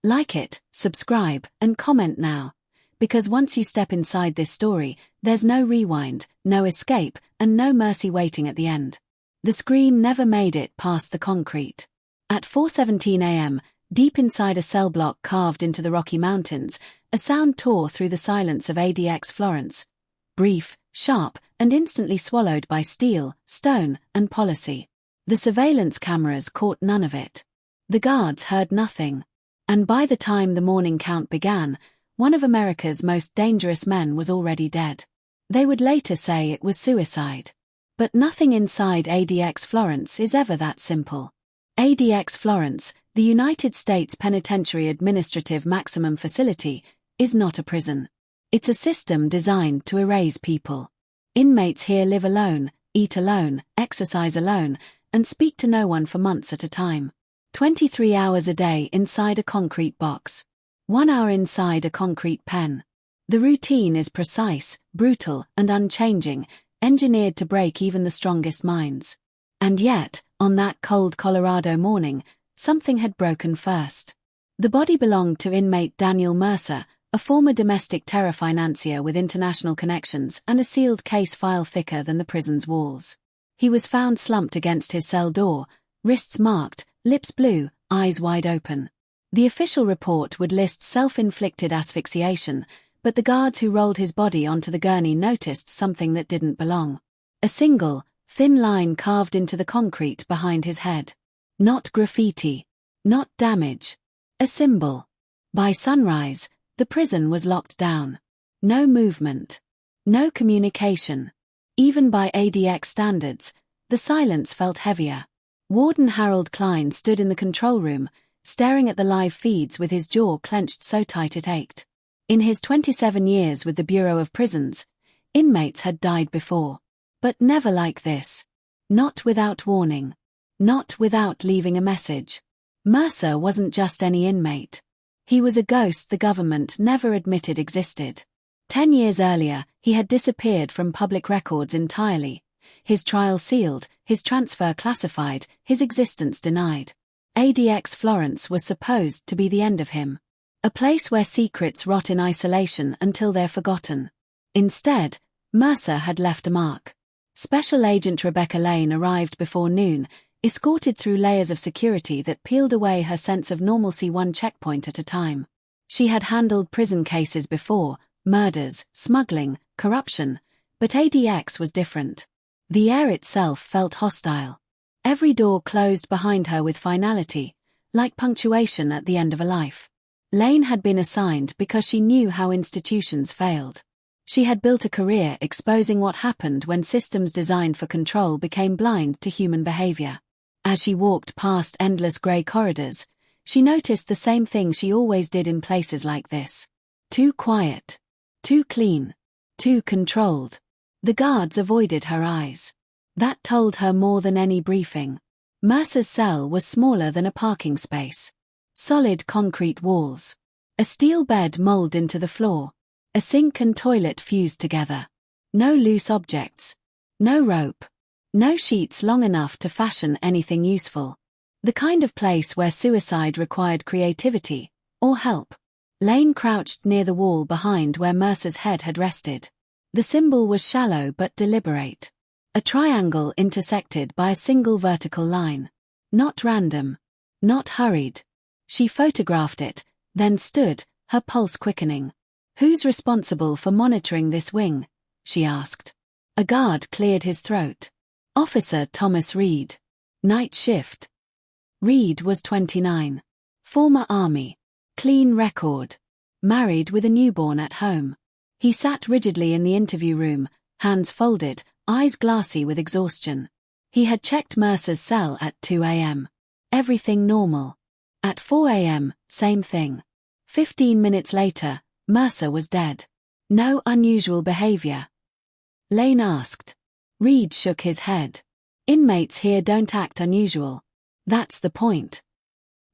Like it, subscribe, and comment now. Because once you step inside this story, there's no rewind, no escape, and no mercy waiting at the end. The scream never made it past the concrete. At 4:17 a.m., deep inside a cell block carved into the Rocky Mountains, a sound tore through the silence of ADX Florence. Brief, sharp, and instantly swallowed by steel, stone, and policy. The surveillance cameras caught none of it. The guards heard nothing. And by the time the morning count began, one of America's most dangerous men was already dead. They would later say it was suicide. But nothing inside ADX Florence is ever that simple. ADX Florence, the United States Penitentiary Administrative Maximum Facility, is not a prison. It's a system designed to erase people. Inmates here live alone, eat alone, exercise alone, and speak to no one for months at a time. 23 hours a day inside a concrete box. 1 hour inside a concrete pen. The routine is precise, brutal, and unchanging, engineered to break even the strongest minds. And yet, on that cold Colorado morning, something had broken first. The body belonged to inmate Daniel Mercer, a former domestic terror financier with international connections and a sealed case file thicker than the prison's walls. He was found slumped against his cell door, wrists marked, lips blue, eyes wide open. The official report would list self-inflicted asphyxiation, but the guards who rolled his body onto the gurney noticed something that didn't belong. A single, thin line carved into the concrete behind his head. Not graffiti. Not damage. A symbol. By sunrise, the prison was locked down. No movement. No communication. Even by ADX standards, the silence felt heavier. Warden Harold Klein stood in the control room, staring at the live feeds with his jaw clenched so tight it ached. In his 27 years with the Bureau of Prisons, inmates had died before. But never like this. Not without warning. Not without leaving a message. Mercer wasn't just any inmate. He was a ghost the government never admitted existed. 10 years earlier, he had disappeared from public records entirely. His trial sealed, his transfer classified, his existence denied. ADX Florence was supposed to be the end of him. A place where secrets rot in isolation until they're forgotten. Instead, Mercer had left a mark. Special Agent Rebecca Lane arrived before noon, escorted through layers of security that peeled away her sense of normalcy one checkpoint at a time. She had handled prison cases before, murders, smuggling, corruption, but ADX was different. The air itself felt hostile. Every door closed behind her with finality, like punctuation at the end of a life. Lane had been assigned because she knew how institutions failed. She had built a career exposing what happened when systems designed for control became blind to human behavior. As she walked past endless grey corridors, she noticed the same thing she always did in places like this. Too quiet. Too clean. Too controlled. The guards avoided her eyes. That told her more than any briefing. Mercer's cell was smaller than a parking space. Solid concrete walls. A steel bed molded into the floor. A sink and toilet fused together. No loose objects. No rope. No sheets long enough to fashion anything useful. The kind of place where suicide required creativity, or help. Lane crouched near the wall behind where Mercer's head had rested. The symbol was shallow but deliberate. A triangle intersected by a single vertical line. Not random. Not hurried. She photographed it, then stood, her pulse quickening. "Who's responsible for monitoring this wing?" she asked. A guard cleared his throat. "Officer Thomas Reed. Night shift." Reed was 29. Former Army. Clean record. Married with a newborn at home. He sat rigidly in the interview room, hands folded, eyes glassy with exhaustion. He had checked Mercer's cell at 2 a.m. Everything normal. At 4 a.m., same thing. 15 minutes later, Mercer was dead. No unusual behavior. Lane asked. Reed shook his head. "Inmates here don't act unusual. That's the point."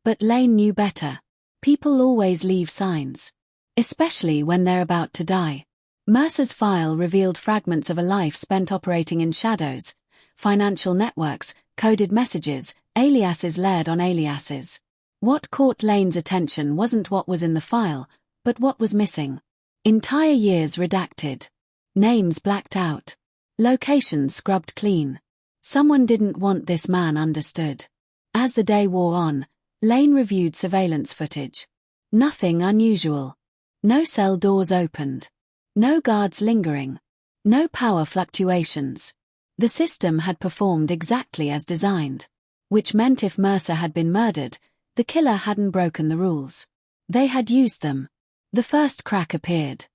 But Lane knew better. People always leave signs. Especially when they're about to die. Mercer's file revealed fragments of a life spent operating in shadows, financial networks, coded messages, aliases layered on aliases. What caught Lane's attention wasn't what was in the file, but what was missing. Entire years redacted. Names blacked out. Locations scrubbed clean. Someone didn't want this man understood. As the day wore on, Lane reviewed surveillance footage. Nothing unusual. No cell doors opened. No guards lingering. No power fluctuations. The system had performed exactly as designed. Which meant if Mercer had been murdered, the killer hadn't broken the rules. They had used them. The first crack appeared.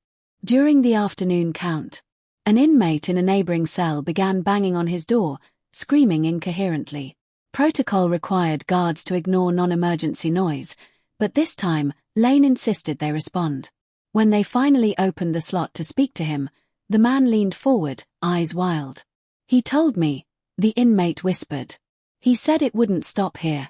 During the afternoon count, an inmate in a neighboring cell began banging on his door, screaming incoherently. Protocol required guards to ignore non-emergency noise, but this time, Lane insisted they respond. When they finally opened the slot to speak to him, the man leaned forward, eyes wild. "He told me," the inmate whispered. "He said it wouldn't stop here."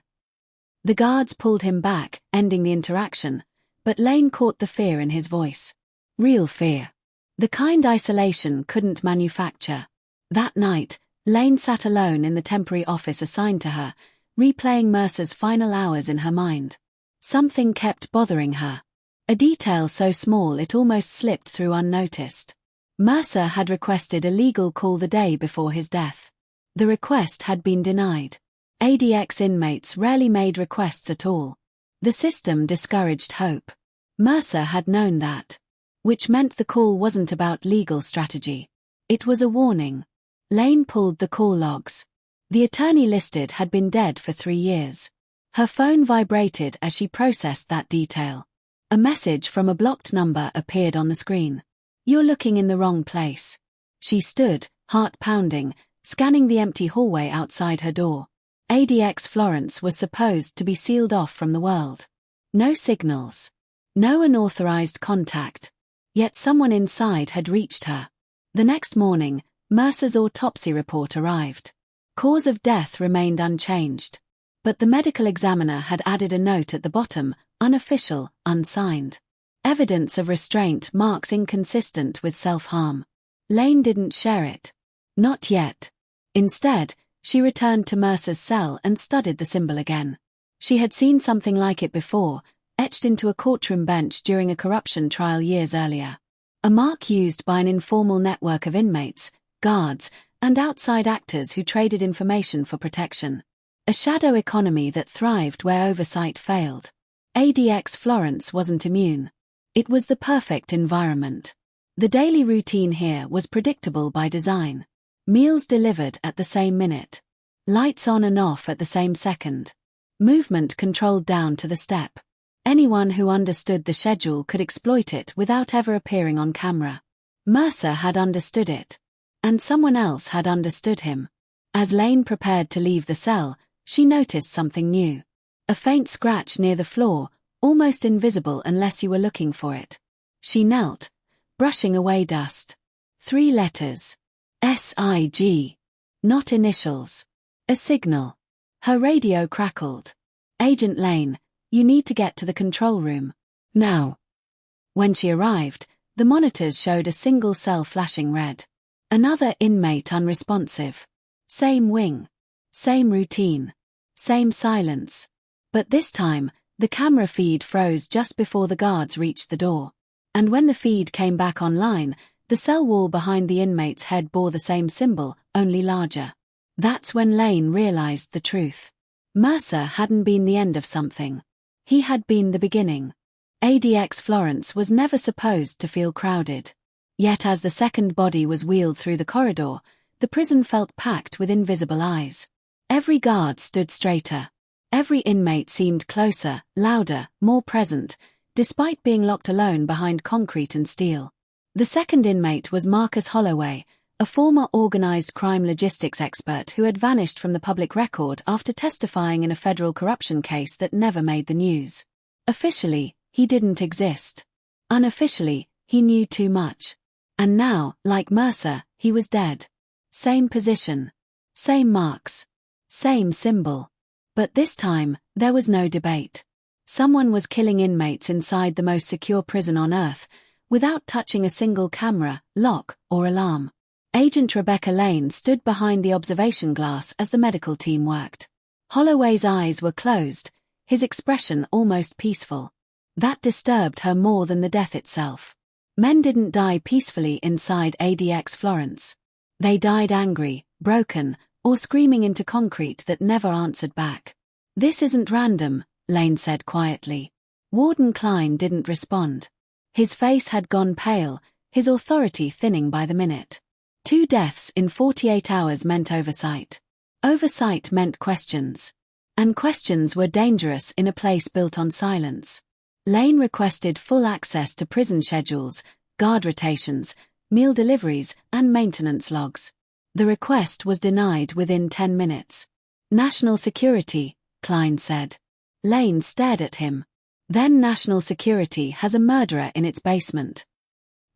The guards pulled him back, ending the interaction, but Lane caught the fear in his voice. Real fear. The kind isolation couldn't manufacture. That night, Lane sat alone in the temporary office assigned to her, replaying Mercer's final hours in her mind. Something kept bothering her. A detail so small it almost slipped through unnoticed. Mercer had requested a legal call the day before his death. The request had been denied. ADX inmates rarely made requests at all. The system discouraged hope. Mercer had known that. Which meant the call wasn't about legal strategy. It was a warning. Lane pulled the call logs. The attorney listed had been dead for 3 years. Her phone vibrated as she processed that detail. A message from a blocked number appeared on the screen. "You're looking in the wrong place." She stood, heart pounding, scanning the empty hallway outside her door. ADX Florence was supposed to be sealed off from the world. No signals. No unauthorized contact. Yet someone inside had reached her. The next morning, Mercer's autopsy report arrived. Cause of death remained unchanged. But the medical examiner had added a note at the bottom, unofficial, unsigned. Evidence of restraint marks inconsistent with self-harm. Lane didn't share it. Not yet. Instead, she returned to Mercer's cell and studied the symbol again. She had seen something like it before, etched into a courtroom bench during a corruption trial years earlier. A mark used by an informal network of inmates, guards, and outside actors who traded information for protection. A shadow economy that thrived where oversight failed. ADX Florence wasn't immune. It was the perfect environment. The daily routine here was predictable by design. Meals delivered at the same minute. Lights on and off at the same second. Movement controlled down to the step. Anyone who understood the schedule could exploit it without ever appearing on camera. Mercer had understood it. And someone else had understood him. As Lane prepared to leave the cell, she noticed something new. A faint scratch near the floor, almost invisible unless you were looking for it. She knelt, brushing away dust. 3 letters. SIG. Not initials. A signal. Her radio crackled. "Agent Lane, you need to get to the control room. Now." When she arrived, the monitors showed a single cell flashing red. Another inmate unresponsive. Same wing. Same routine. Same silence. But this time, the camera feed froze just before the guards reached the door. And when the feed came back online, the cell wall behind the inmate's head bore the same symbol, only larger. That's when Lane realized the truth. Mercer hadn't been the end of something. He had been the beginning. ADX Florence was never supposed to feel crowded. Yet as the second body was wheeled through the corridor, the prison felt packed with invisible eyes. Every guard stood straighter. Every inmate seemed closer, louder, more present, despite being locked alone behind concrete and steel. The second inmate was Marcus Holloway, a former organized crime logistics expert who had vanished from the public record after testifying in a federal corruption case that never made the news. Officially, he didn't exist. Unofficially, he knew too much. And now, like Mercer, he was dead. Same position. Same marks. Same symbol. But this time, there was no debate. Someone was killing inmates inside the most secure prison on Earth, without touching a single camera, lock, or alarm. Agent Rebecca Lane stood behind the observation glass as the medical team worked. Holloway's eyes were closed, his expression almost peaceful. That disturbed her more than the death itself. Men didn't die peacefully inside ADX Florence. They died angry, broken, or screaming into concrete that never answered back. "This isn't random," Lane said quietly. Warden Klein didn't respond. His face had gone pale, his authority thinning by the minute. 2 deaths in 48 hours meant oversight. Oversight meant questions. And questions were dangerous in a place built on silence. Lane requested full access to prison schedules, guard rotations, meal deliveries, and maintenance logs. The request was denied within 10 minutes. "National security," Klein said. Lane stared at him. "Then national security has a murderer in its basement."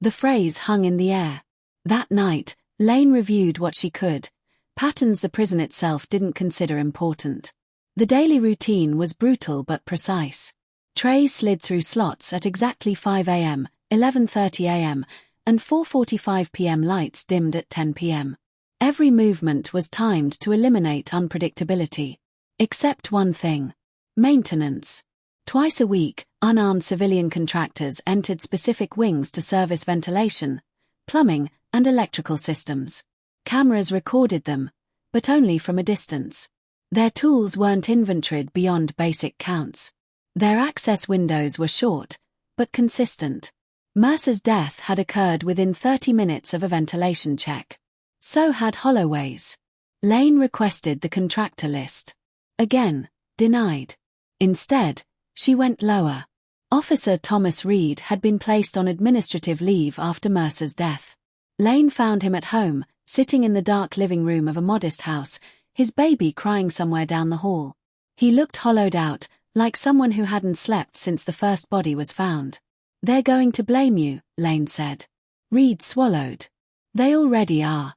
The phrase hung in the air. That night, Lane reviewed what she could. Patterns the prison itself didn't consider important. The daily routine was brutal but precise. Trays slid through slots at exactly 5 a.m., 11:30 a.m., and 4:45 p.m. lights dimmed at 10 p.m. Every movement was timed to eliminate unpredictability. Except one thing. Maintenance. Twice a week, unarmed civilian contractors entered specific wings to service ventilation, plumbing, and electrical systems. Cameras recorded them, but only from a distance. Their tools weren't inventoried beyond basic counts. Their access windows were short, but consistent. Mercer's death had occurred within 30 minutes of a ventilation check. So had Holloway's. Lane requested the contractor list. Again, denied. Instead, she went lower. Officer Thomas Reed had been placed on administrative leave after Mercer's death. Lane found him at home, sitting in the dark living room of a modest house, his baby crying somewhere down the hall. He looked hollowed out, like someone who hadn't slept since the first body was found. "They're going to blame you," Lane said. Reed swallowed. "They already are."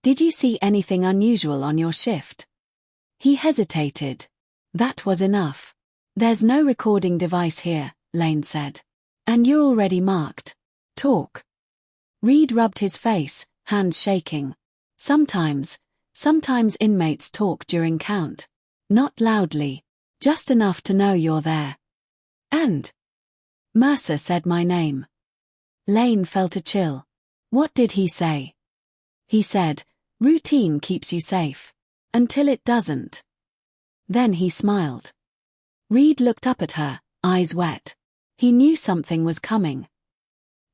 "Did you see anything unusual on your shift?" He hesitated. That was enough. "There's no recording device here," Lane said. "And you're already marked. Talk." Reed rubbed his face, hands shaking. Sometimes inmates talk during count. Not loudly. Just enough to know you're there." "And?" "Mercer said my name." Lane felt a chill. "What did he say?" "He said, routine keeps you safe. Until it doesn't." Then he smiled. Reed looked up at her, eyes wet. He knew something was coming.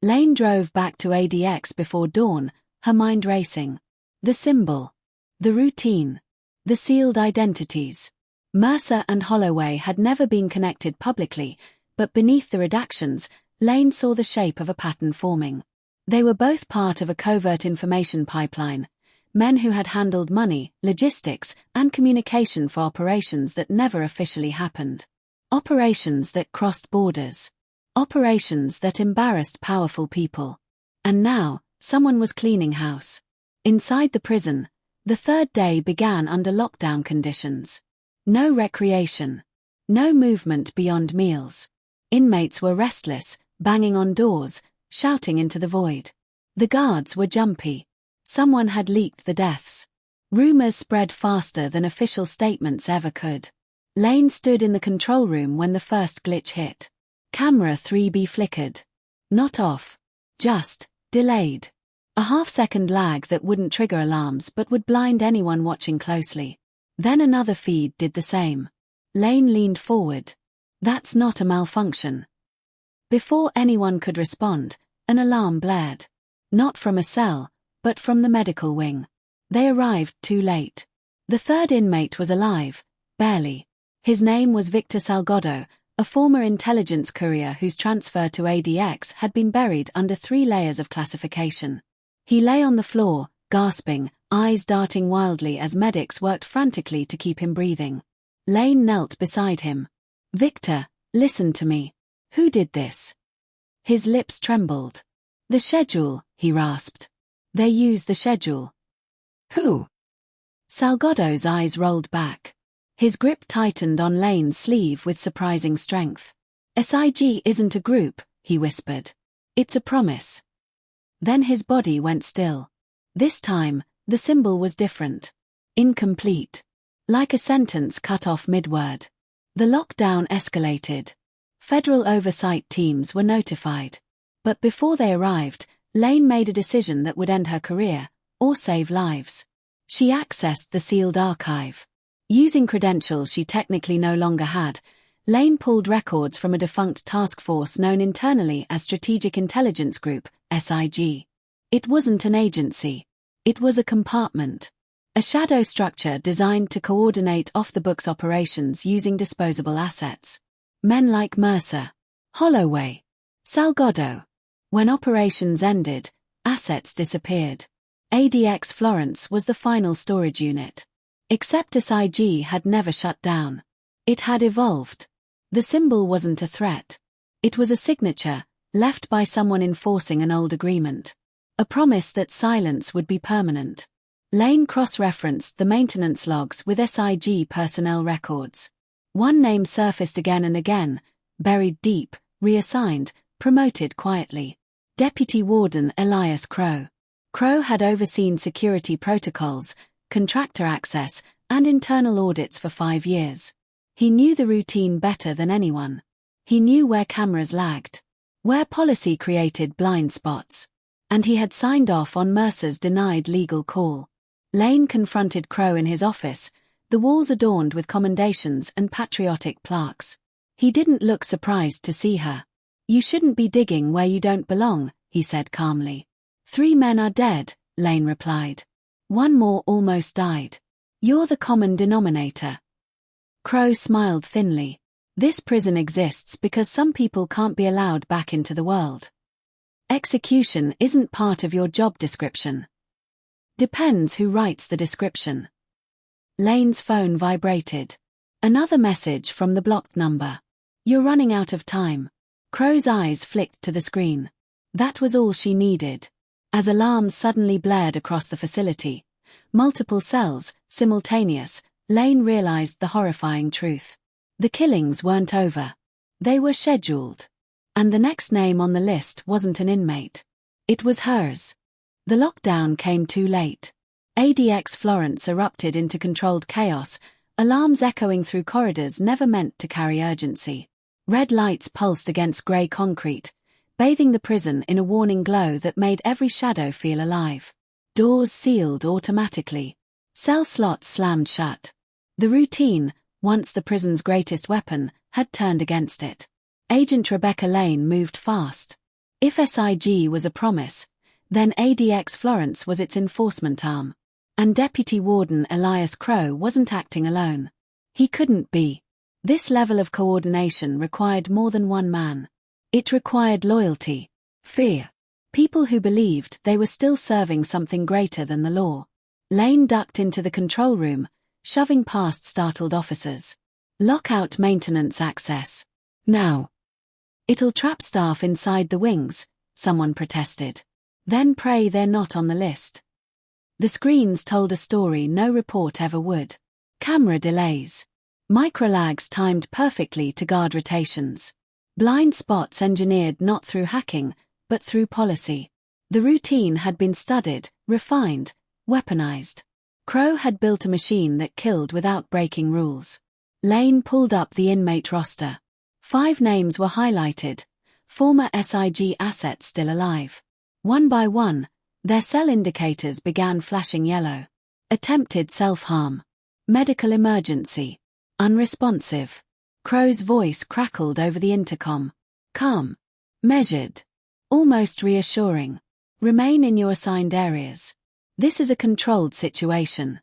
Lane drove back to ADX before dawn, her mind racing. The symbol. The routine. The sealed identities. Mercer and Holloway had never been connected publicly, but beneath the redactions, Lane saw the shape of a pattern forming. They were both part of a covert information pipeline, men who had handled money, logistics, and communication for operations that never officially happened. Operations that crossed borders. Operations that embarrassed powerful people. And now, someone was cleaning house. Inside the prison, the 3rd day began under lockdown conditions. No recreation. No movement beyond meals. Inmates were restless, banging on doors, shouting into the void. The guards were jumpy. Someone had leaked the deaths. Rumors spread faster than official statements ever could. Lane stood in the control room when the first glitch hit. Camera 3B flickered. Not off. Just delayed. A half-second lag that wouldn't trigger alarms but would blind anyone watching closely. Then another feed did the same. Lane leaned forward. "That's not a malfunction." Before anyone could respond, an alarm blared. Not from a cell, but from the medical wing. They arrived too late. The 3rd inmate was alive, barely. His name was Victor Salgado, a former intelligence courier whose transfer to ADX had been buried under 3 layers of classification. He lay on the floor, gasping, eyes darting wildly as medics worked frantically to keep him breathing. Lane knelt beside him. "Victor, listen to me. Who did this?" His lips trembled. "The schedule," he rasped. "They use the schedule." "Who?" Salgado's eyes rolled back. His grip tightened on Lane's sleeve with surprising strength. "SIG isn't a group," he whispered. "It's a promise." Then his body went still. This time, the symbol was different. Incomplete. Like a sentence cut off mid-word. The lockdown escalated. Federal oversight teams were notified. But before they arrived, Lane made a decision that would end her career, or save lives. She accessed the sealed archive. Using credentials she technically no longer had, Lane pulled records from a defunct task force known internally as Strategic Intelligence Group, SIG. It wasn't an agency. It was a compartment. A shadow structure designed to coordinate off-the-books operations using disposable assets. Men like Mercer, Holloway, Salgado. When operations ended, assets disappeared. ADX Florence was the final storage unit. Except SIG had never shut down. It had evolved. The symbol wasn't a threat. It was a signature, left by someone enforcing an old agreement. A promise that silence would be permanent. Lane cross-referenced the maintenance logs with SIG personnel records. One name surfaced again and again, buried deep, reassigned, promoted quietly. Deputy Warden Elias Crow. Crow had overseen security protocols, contractor access, and internal audits for 5 years. He knew the routine better than anyone. He knew where cameras lagged, where policy created blind spots. And he had signed off on Mercer's denied legal call. Lane confronted Crow in his office, the walls adorned with commendations and patriotic plaques. He didn't look surprised to see her. "You shouldn't be digging where you don't belong," he said calmly. "3 men are dead," Lane replied. "1 more almost died. You're the common denominator." Crow smiled thinly. "This prison exists because some people can't be allowed back into the world. Execution isn't part of your job description. Depends who writes the description." Lane's phone vibrated. Another message from the blocked number. "You're running out of time." Crow's eyes flicked to the screen. That was all she needed. As alarms suddenly blared across the facility, multiple cells, simultaneous, Lane realized the horrifying truth. The killings weren't over. They were scheduled. And the next name on the list wasn't an inmate. It was hers. The lockdown came too late. ADX Florence erupted into controlled chaos, alarms echoing through corridors never meant to carry urgency. Red lights pulsed against grey concrete, bathing the prison in a warning glow that made every shadow feel alive. Doors sealed automatically. Cell slots slammed shut. The routine, once the prison's greatest weapon, had turned against it. Agent Rebecca Lane moved fast. If SIG was a promise, then ADX Florence was its enforcement arm. And Deputy Warden Elias Crow wasn't acting alone. He couldn't be. This level of coordination required more than one man. It required loyalty, fear, people who believed they were still serving something greater than the law. Lane ducked into the control room, shoving past startled officers. "Lockout maintenance access. Now." "It'll trap staff inside the wings," someone protested. "Then pray they're not on the list." The screens told a story no report ever would. Camera delays. Microlags timed perfectly to guard rotations. Blind spots engineered not through hacking, but through policy. The routine had been studied, refined, weaponized. Crow had built a machine that killed without breaking rules. Lane pulled up the inmate roster. 5 names were highlighted, former SIG assets still alive. One by one, their cell indicators began flashing yellow. Attempted self-harm. Medical emergency. Unresponsive. Crow's voice crackled over the intercom. Calm. Measured. Almost reassuring. Remain in your assigned areas. This is a controlled situation.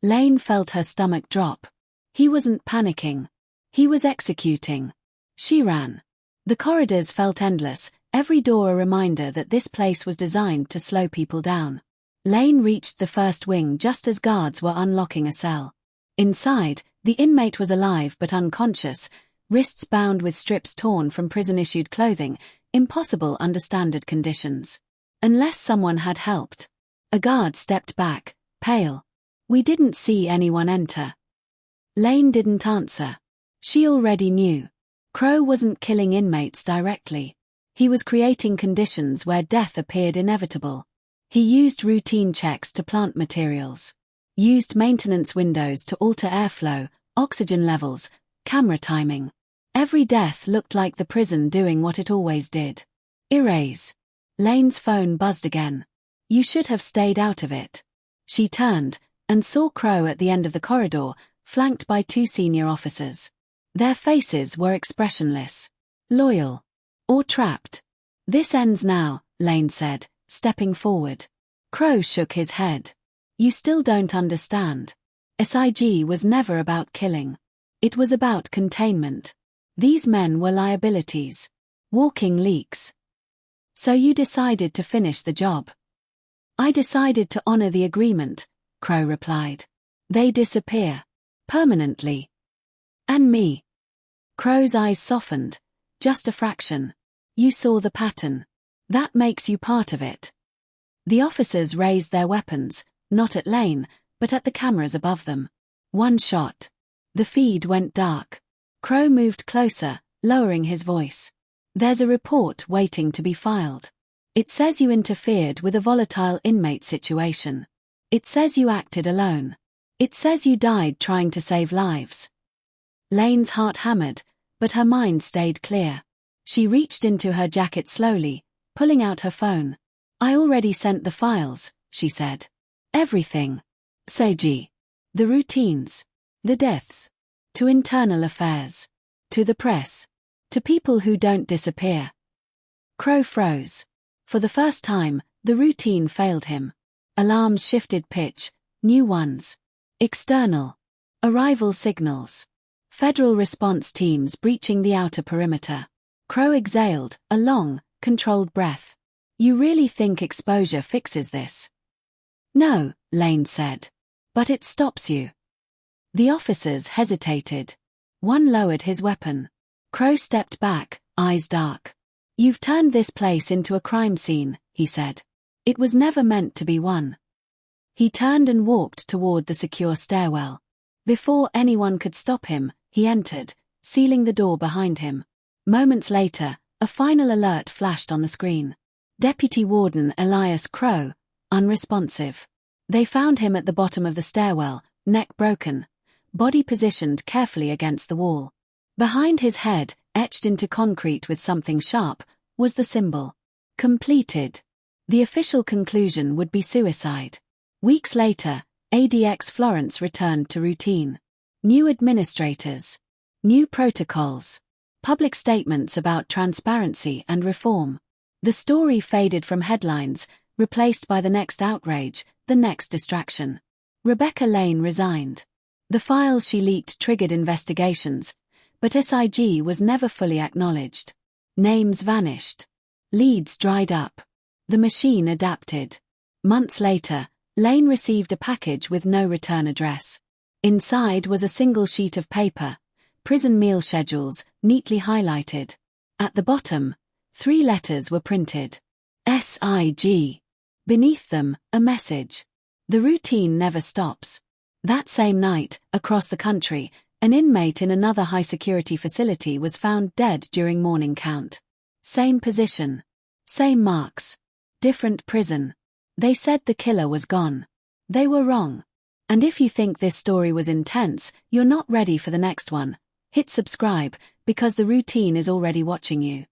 Lane felt her stomach drop. He wasn't panicking. He was executing. She ran. The corridors felt endless, every door a reminder that this place was designed to slow people down. Lane reached the first wing just as guards were unlocking a cell. Inside, the inmate was alive but unconscious, wrists bound with strips torn from prison-issued clothing, impossible under standard conditions. Unless someone had helped. A guard stepped back, pale. "We didn't see anyone enter." Lane didn't answer. She already knew. Crow wasn't killing inmates directly. He was creating conditions where death appeared inevitable. He used routine checks to plant materials. Used maintenance windows to alter airflow, oxygen levels, Camera timing. Every death looked like the prison doing what it always did. Erase. Lane's phone buzzed again. You should have stayed out of it. She turned and saw Crow at the end of the corridor, flanked by 2 senior officers. Their faces were expressionless. Loyal. Or trapped. This ends now, Lane said, stepping forward. Crow shook his head. You still don't understand. SIG was never about killing. It was about containment. These men were liabilities. Walking leaks. So you decided to finish the job. I decided to honor the agreement, Crow replied. They disappear. Permanently. And me. Crow's eyes softened. Just a fraction. You saw the pattern. That makes you part of it. The officers raised their weapons, not at Lane, but at the cameras above them. One shot. The feed went dark. Crow moved closer, lowering his voice. There's a report waiting to be filed. It says you interfered with a volatile inmate situation. It says you acted alone. It says you died trying to save lives. Lane's heart hammered, but her mind stayed clear. She reached into her jacket slowly, pulling out her phone. I already sent the files, she said. Everything. SIG. The routines. The deaths. To internal affairs. To the press. To people who don't disappear. Crow froze. For the first time, the routine failed him. Alarms shifted pitch, new ones. External. Arrival signals. Federal response teams breaching the outer perimeter. Crow exhaled, a long, controlled breath. You really think exposure fixes this? No, Lane said. But it stops you. The officers hesitated. One lowered his weapon. Crow stepped back, eyes dark. You've turned this place into a crime scene, he said. It was never meant to be one. He turned and walked toward the secure stairwell. Before anyone could stop him, he entered, sealing the door behind him. Moments later, a final alert flashed on the screen. Deputy Warden Elias Crow, unresponsive. They found him at the bottom of the stairwell, neck broken, body positioned carefully against the wall. Behind his head, etched into concrete with something sharp, was the symbol. Completed. The official conclusion would be suicide. Weeks later, ADX Florence returned to routine. New administrators. New protocols. Public statements about transparency and reform. The story faded from headlines, replaced by the next outrage, the next distraction. Rebecca Lane resigned. The files she leaked triggered investigations, but SIG was never fully acknowledged. Names vanished. Leads dried up. The machine adapted. Months later, Lane received a package with no return address. Inside was a single sheet of paper, prison meal schedules, neatly highlighted. At the bottom, 3 letters were printed. SIG. Beneath them, a message. The routine never stops. That same night, across the country, an inmate in another high-security facility was found dead during morning count. Same position. Same marks. Different prison. They said the killer was gone. They were wrong. And if you think this story was intense, you're not ready for the next one. Hit subscribe, because the routine is already watching you.